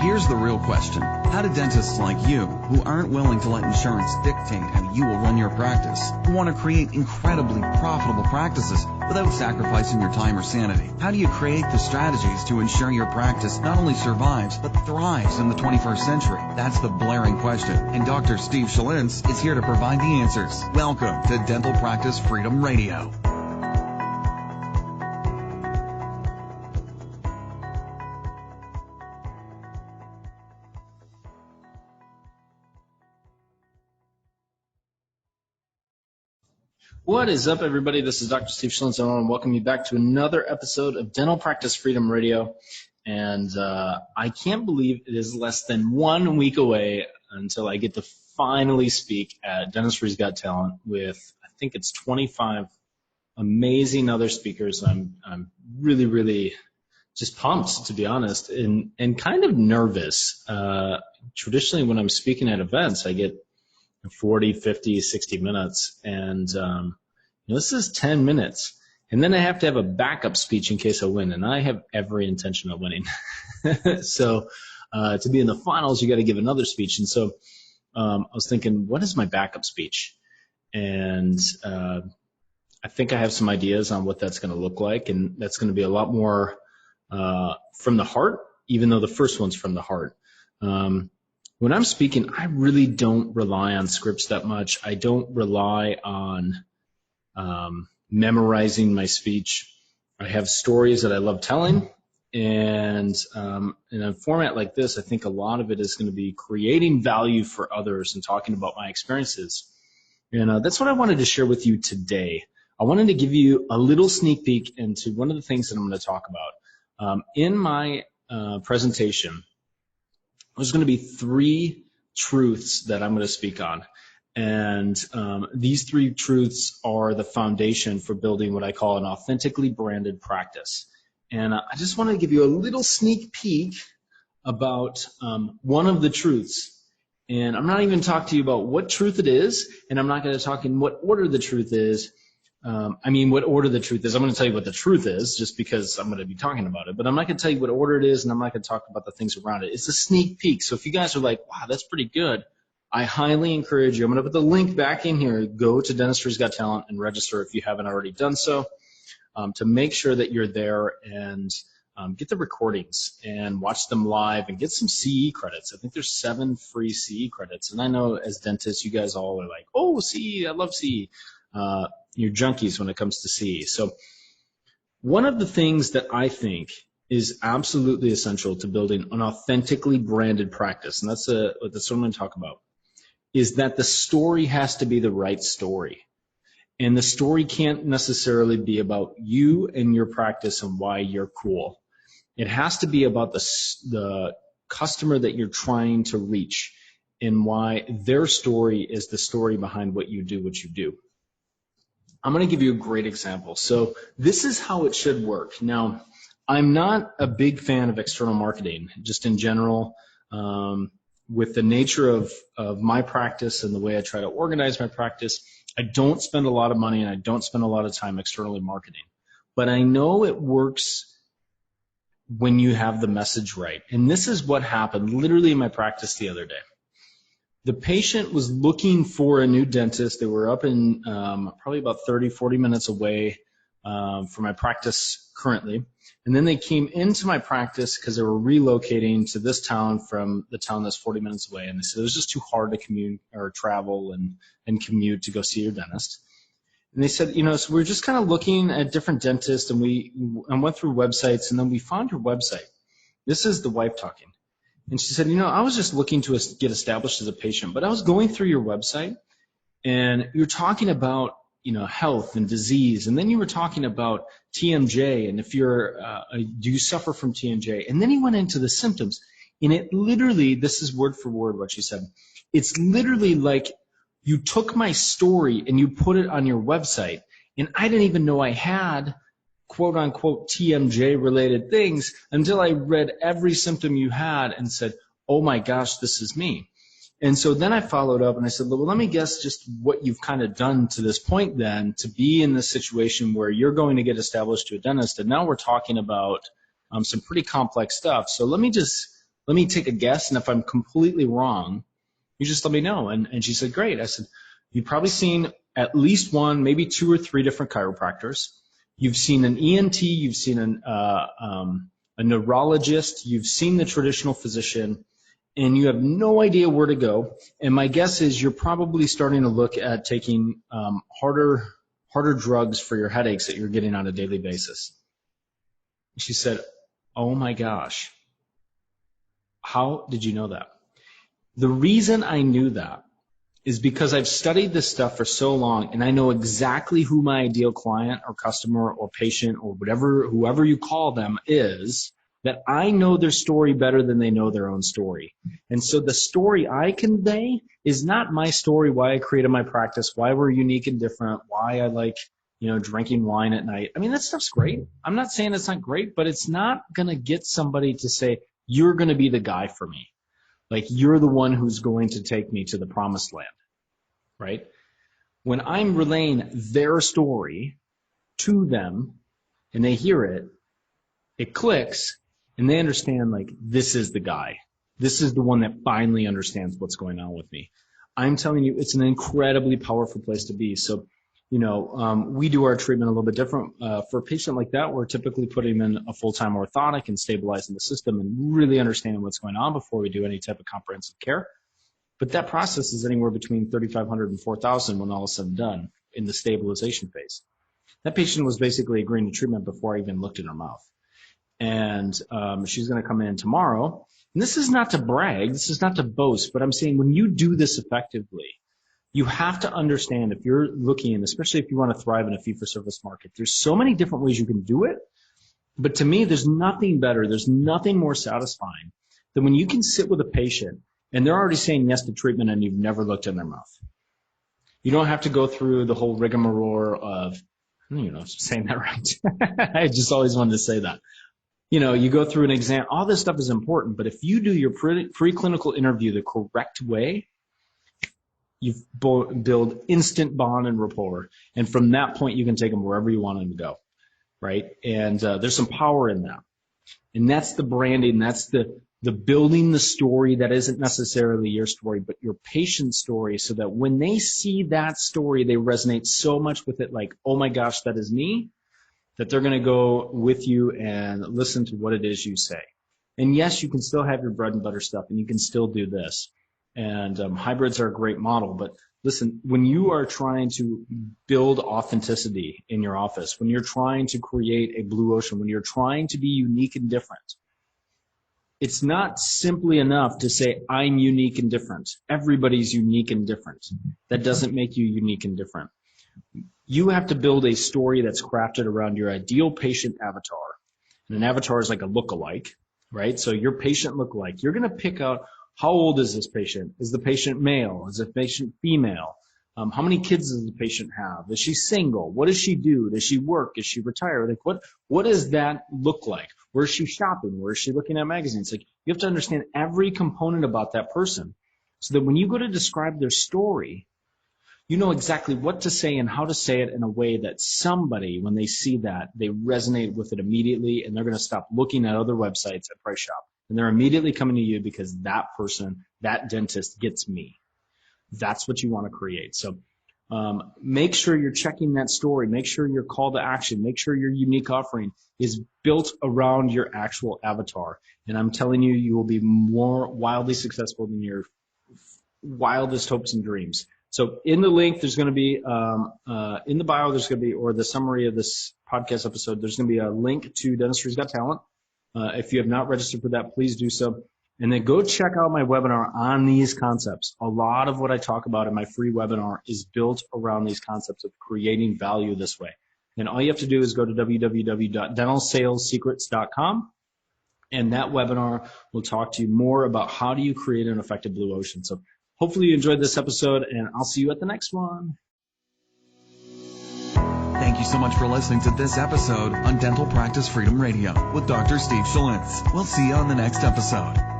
Here's the real question. How do dentists like you, who aren't willing to let insurance dictate how you will run your practice, who want to create incredibly profitable practices without sacrificing your time or sanity, how do you create the strategies to ensure your practice not only survives, but thrives in the 21st century? That's the blaring question, and Dr. Steve Schlintz is here to provide the answers. Welcome to Dental Practice Freedom Radio. What is up, everybody? This is Dr. Steve Schlintz, and I want to welcome you back to another episode of Dental Practice Freedom Radio. And I can't believe it is less than 1 week away until I get to finally speak at Dentistry's Got Talent with, I think it's 25 amazing other speakers. I'm really, really just pumped, to be honest, and kind of nervous. Traditionally, when I'm speaking at events, I get 40, 50, 60 minutes, and this is 10 minutes, and then I have to have a backup speech in case I win, and I have every intention of winning. So to be in the finals, you got to give another speech, and so I was thinking, what is my backup speech? And I think I have some ideas on what that's going to look like, and that's going to be a lot more from the heart, even though the first one's from the heart. When I'm speaking, I really don't rely on scripts that much. I don't rely on memorizing my speech. I have stories that I love telling, and in a format like this, I think a lot of it is going to be creating value for others and talking about my experiences. And that's what I wanted to share with you today. I wanted to give you a little sneak peek into one of the things that I'm going to talk about. In my presentation, there's going to be 3 truths that I'm going to speak on. And these 3 truths are the foundation for building what I call an authentically branded practice. And I just want to give you a little sneak peek about one of the truths. And I'm not even talking to you about what truth it is, and I'm not going to talk in what order the truth is. What order the truth is. I'm going to tell you what the truth is just because I'm going to be talking about it, but I'm not going to tell you what order it is, and I'm not going to talk about the things around it. It's a sneak peek. So if you guys are like, wow, that's pretty good, I highly encourage you. I'm going to put the link back in here. Go to Dentistry's Got Talent and register if you haven't already done so, to make sure that you're there and get the recordings and watch them live and get some CE credits. I think there's 7 free CE credits. And I know as dentists, you guys all are like, oh, CE, I love CE. You're junkies when it comes to CE. So one of the things that I think is absolutely essential to building an authentically branded practice, and that's what I'm going to talk about, is that the story has to be the right story. And the story can't necessarily be about you and your practice and why you're cool. It has to be about the customer that you're trying to reach and why their story is the story behind what you do. I'm going to give you a great example. So this is how it should work. Now, I'm not a big fan of external marketing, just in general. With the nature of my practice and the way I try to organize my practice, I don't spend a lot of money and I don't spend a lot of time externally marketing. But I know it works when you have the message right. And this is what happened literally in my practice the other day. The patient was looking for a new dentist. They were up in probably about 30, 40 minutes away from my practice currently. And then they came into my practice because they were relocating to this town from the town that's 40 minutes away. And they said it was just too hard to commute or travel and commute to go see your dentist. And they said, so we were just kind of looking at different dentists, and we went through websites, and then we found your website. This is the wife talking. And she said, I was just looking to get established as a patient, but I was going through your website, and you're talking about, health and disease, and then you were talking about TMJ, and if do you suffer from TMJ? And then he went into the symptoms, and it literally, this is word for word what she said, it's literally like you took my story and you put it on your website, and I didn't even know I had quote unquote TMJ related things until I read every symptom you had and said, oh my gosh, this is me. And so then I followed up and I said, well, let me guess just what you've kind of done to this point then to be in this situation where you're going to get established to a dentist. And now we're talking about some pretty complex stuff. So let me just let me take a guess, and if I'm completely wrong, you just let me know. And she said, great. I said, you've probably seen at least one, maybe 2 or 3 different chiropractors. You've seen an ENT, you've seen a neurologist, you've seen the traditional physician, and you have no idea where to go. And my guess is you're probably starting to look at taking harder drugs for your headaches that you're getting on a daily basis. She said, oh my gosh, how did you know that? The reason I knew that is because I've studied this stuff for so long, and I know exactly who my ideal client or customer or patient or whoever you call them is, that I know their story better than they know their own story. And so the story I convey is not my story, why I created my practice, why we're unique and different, why I like, drinking wine at night. I mean, that stuff's great. I'm not saying it's not great, but it's not going to get somebody to say, you're going to be the guy for me. Like, you're the one who's going to take me to the promised land, right? When I'm relaying their story to them and they hear it, it clicks and they understand, like, this is the guy. This is the one that finally understands what's going on with me. I'm telling you, it's an incredibly powerful place to be. So, we do our treatment a little bit different. For a patient like that, we're typically putting them in a full-time orthotic and stabilizing the system and really understanding what's going on before we do any type of comprehensive care. But that process is anywhere between $3,500 and $4,000 when all is said and done in the stabilization phase. That patient was basically agreeing to treatment before I even looked in her mouth. And she's going to come in tomorrow. And this is not to brag, this is not to boast, but I'm saying when you do this effectively, you have to understand, if you're looking, especially if you want to thrive in a fee-for-service market, there's so many different ways you can do it. But to me, there's nothing better, there's nothing more satisfying than when you can sit with a patient and they're already saying yes to treatment and you've never looked in their mouth. You don't have to go through the whole rigmarole of, saying that right. I just always wanted to say that. You go through an exam, all this stuff is important, but if you do your preclinical interview the correct way, you build instant bond and rapport. And from that point, you can take them wherever you want them to go, right? And there's some power in that. And that's the branding, that's the building the story that isn't necessarily your story, but your patient's story, so that when they see that story, they resonate so much with it, like, oh my gosh, that is me, that they're going to go with you and listen to what it is you say. And yes, you can still have your bread and butter stuff, and you can still do this. And hybrids are a great model. But listen, when you are trying to build authenticity in your office, when you're trying to create a blue ocean, when you're trying to be unique and different, it's not simply enough to say, I'm unique and different. Everybody's unique and different. That doesn't make you unique and different. You have to build a story that's crafted around your ideal patient avatar. And an avatar is like a lookalike, right? So your patient lookalike, you're going to pick out, how old is this patient? Is the patient male? Is the patient female? How many kids does the patient have? Is she single? What does she do? Does she work? Is she retired? Like, what does that look like? Where is she shopping? Where is she looking at magazines? Like, you have to understand every component about that person, so that when you go to describe their story, you know exactly what to say and how to say it in a way that somebody, when they see that, they resonate with it immediately, and they're going to stop looking at other websites at Price Shop. And they're immediately coming to you because that person, that dentist gets me. That's what you want to create. So make sure you're checking that story. Make sure your call to action, make sure your unique offering is built around your actual avatar. And I'm telling you, you will be more wildly successful than your wildest hopes and dreams. So in the link, there's going to be, in the bio, there's going to be, or the summary of this podcast episode, there's going to be a link to Dentistry's Got Talent. If you have not registered for that, please do so. And then go check out my webinar on these concepts. A lot of what I talk about in my free webinar is built around these concepts of creating value this way. And all you have to do is go to www.dentalsalessecrets.com. And that webinar will talk to you more about how do you create an effective blue ocean. So hopefully you enjoyed this episode, and I'll see you at the next one. Thank you so much for listening to this episode on Dental Practice Freedom Radio with Dr. Steve Schultz. We'll see you on the next episode.